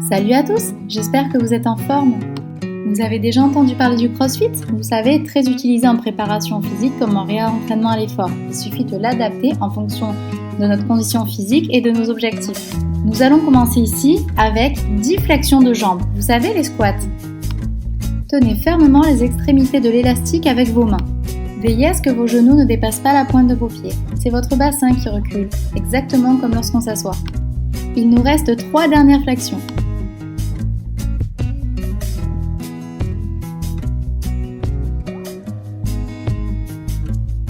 Salut à tous, j'espère que vous êtes en forme. Vous avez déjà entendu parler du CrossFit? Vous savez, très utilisé en préparation physique comme en réentraînement à l'effort. Il suffit de l'adapter en fonction de notre condition physique et de nos objectifs. Nous allons commencer ici avec 10 flexions de jambes. Vous savez, les squats. Tenez fermement les extrémités de l'élastique avec vos mains. Veillez à ce que vos genoux ne dépassent pas la pointe de vos pieds. C'est votre bassin qui recule, exactement comme lorsqu'on s'assoit. Il nous reste 3 dernières flexions.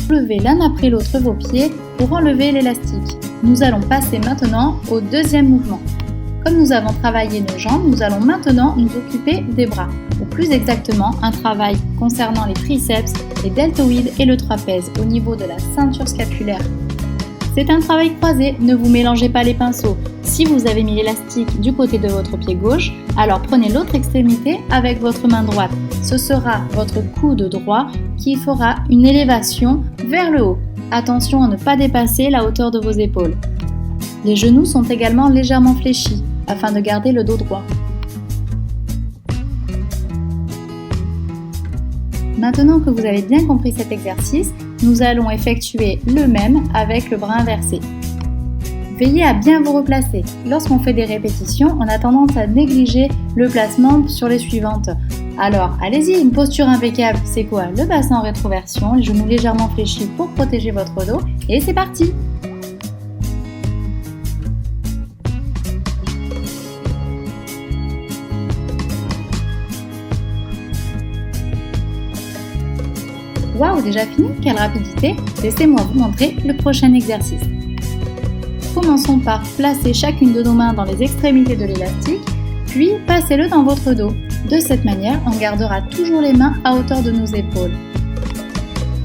Levez l'un après l'autre vos pieds pour enlever l'élastique. Nous allons passer maintenant au deuxième mouvement. Comme nous avons travaillé nos jambes, nous allons maintenant nous occuper des bras. Ou plus exactement, un travail concernant les triceps, les deltoïdes et le trapèze au niveau de la ceinture scapulaire. C'est un travail croisé, ne vous mélangez pas les pinceaux. Si vous avez mis l'élastique du côté de votre pied gauche, alors prenez l'autre extrémité avec votre main droite. Ce sera votre coude droit qui fera une élévation vers le haut. Attention à ne pas dépasser la hauteur de vos épaules. Les genoux sont également légèrement fléchis afin de garder le dos droit. Maintenant que vous avez bien compris cet exercice, nous allons effectuer le même avec le bras inversé. Veillez à bien vous replacer. Lorsqu'on fait des répétitions, on a tendance à négliger le placement sur les suivantes. Alors, allez-y, une posture impeccable, c'est quoi? Le bassin en rétroversion, les genoux légèrement fléchis pour protéger votre dos, et c'est parti! Waouh, déjà fini? Quelle rapidité! Laissez-moi vous montrer le prochain exercice. Commençons par placer chacune de nos mains dans les extrémités de l'élastique, puis passez-le dans votre dos. De cette manière, on gardera toujours les mains à hauteur de nos épaules.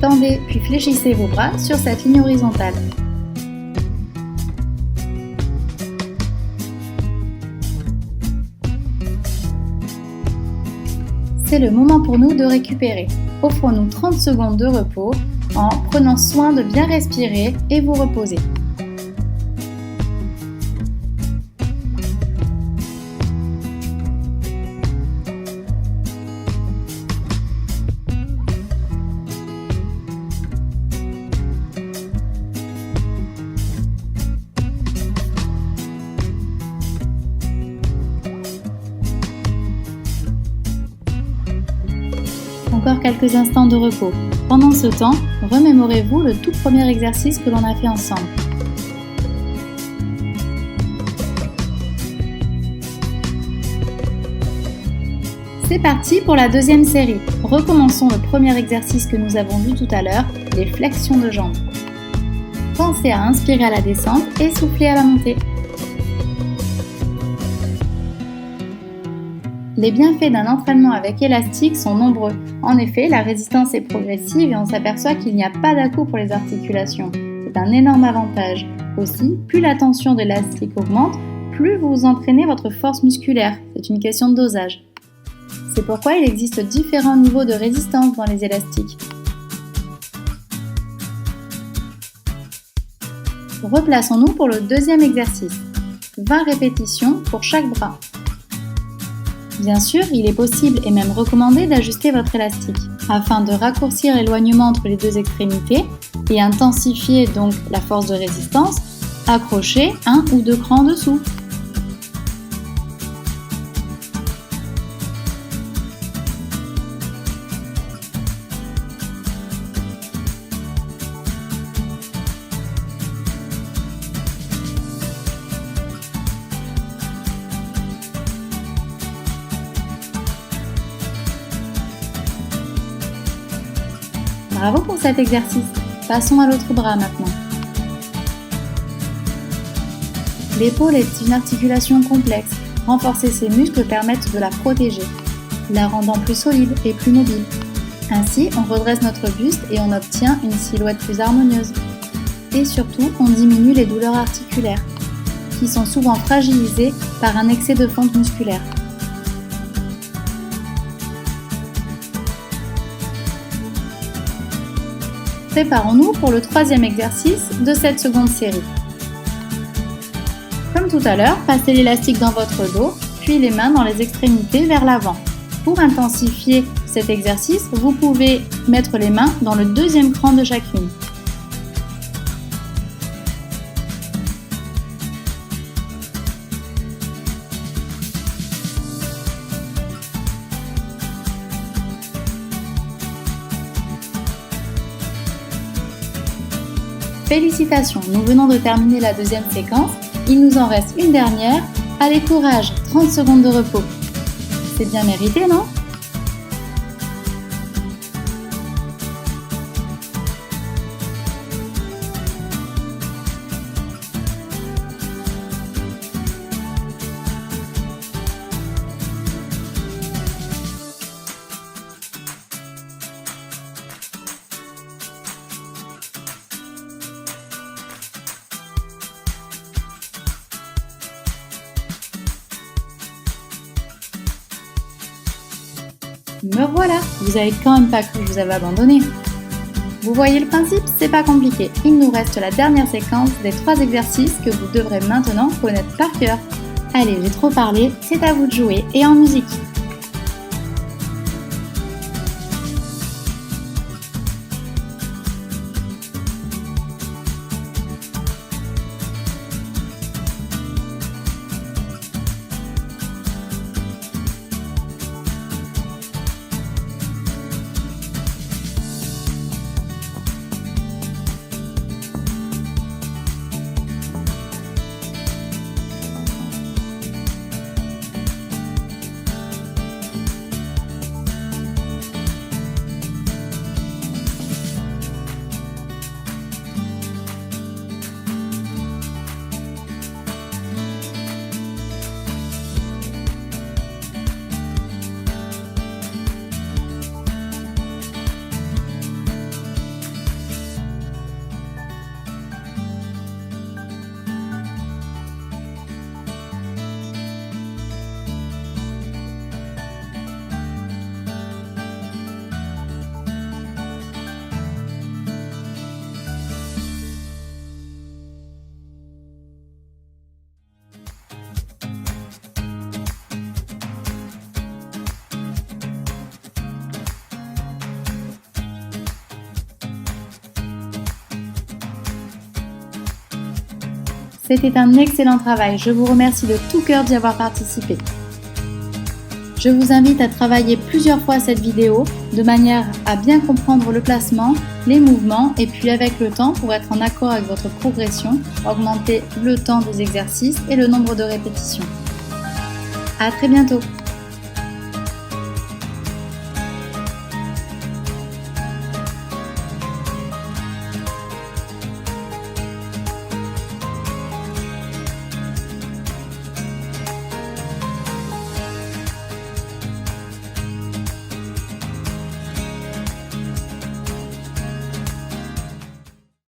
Tendez puis fléchissez vos bras sur cette ligne horizontale. C'est le moment pour nous de récupérer. Offrons-nous 30 secondes de repos en prenant soin de bien respirer et vous reposer. Encore quelques instants de repos. Pendant ce temps, remémorez-vous le tout premier exercice que l'on a fait ensemble. C'est parti pour la deuxième série. Recommençons le premier exercice que nous avons vu tout à l'heure, les flexions de jambes. Pensez à inspirer à la descente et souffler à la montée. Les bienfaits d'un entraînement avec élastique sont nombreux. En effet, la résistance est progressive et on s'aperçoit qu'il n'y a pas d'à-coup pour les articulations. C'est un énorme avantage. Aussi, plus la tension de l'élastique augmente, plus vous entraînez votre force musculaire. C'est une question de dosage. C'est pourquoi il existe différents niveaux de résistance dans les élastiques. Replaçons-nous pour le deuxième exercice. 20 répétitions pour chaque bras. Bien sûr, il est possible et même recommandé d'ajuster votre élastique afin de raccourcir l'éloignement entre les deux extrémités et intensifier donc la force de résistance. Accrochez 1 ou 2 crans en dessous. Bravo pour cet exercice. Passons à l'autre bras maintenant. L'épaule est une articulation complexe. Renforcer ses muscles permet de la protéger, la rendant plus solide et plus mobile. Ainsi, on redresse notre buste et on obtient une silhouette plus harmonieuse. Et surtout, on diminue les douleurs articulaires, qui sont souvent fragilisées par un excès de fonte musculaire. Préparons-nous pour le troisième exercice de cette seconde série. Comme tout à l'heure, passez l'élastique dans votre dos, puis les mains dans les extrémités vers l'avant. Pour intensifier cet exercice, vous pouvez mettre les mains dans le deuxième cran de chacune. Félicitations, nous venons de terminer la deuxième séquence. Il nous en reste une dernière. Allez, courage, 30 secondes de repos. C'est bien mérité, non ? Me voilà, vous avez quand même pas cru que je vous avais abandonné. Vous voyez le principe, c'est pas compliqué. Il nous reste la dernière séquence des 3 exercices que vous devrez maintenant connaître par cœur. Allez, j'ai trop parlé, c'est à vous de jouer et en musique. C'était un excellent travail, je vous remercie de tout cœur d'y avoir participé. Je vous invite à travailler plusieurs fois cette vidéo de manière à bien comprendre le placement, les mouvements et puis avec le temps pour être en accord avec votre progression, augmenter le temps des exercices et le nombre de répétitions. À très bientôt!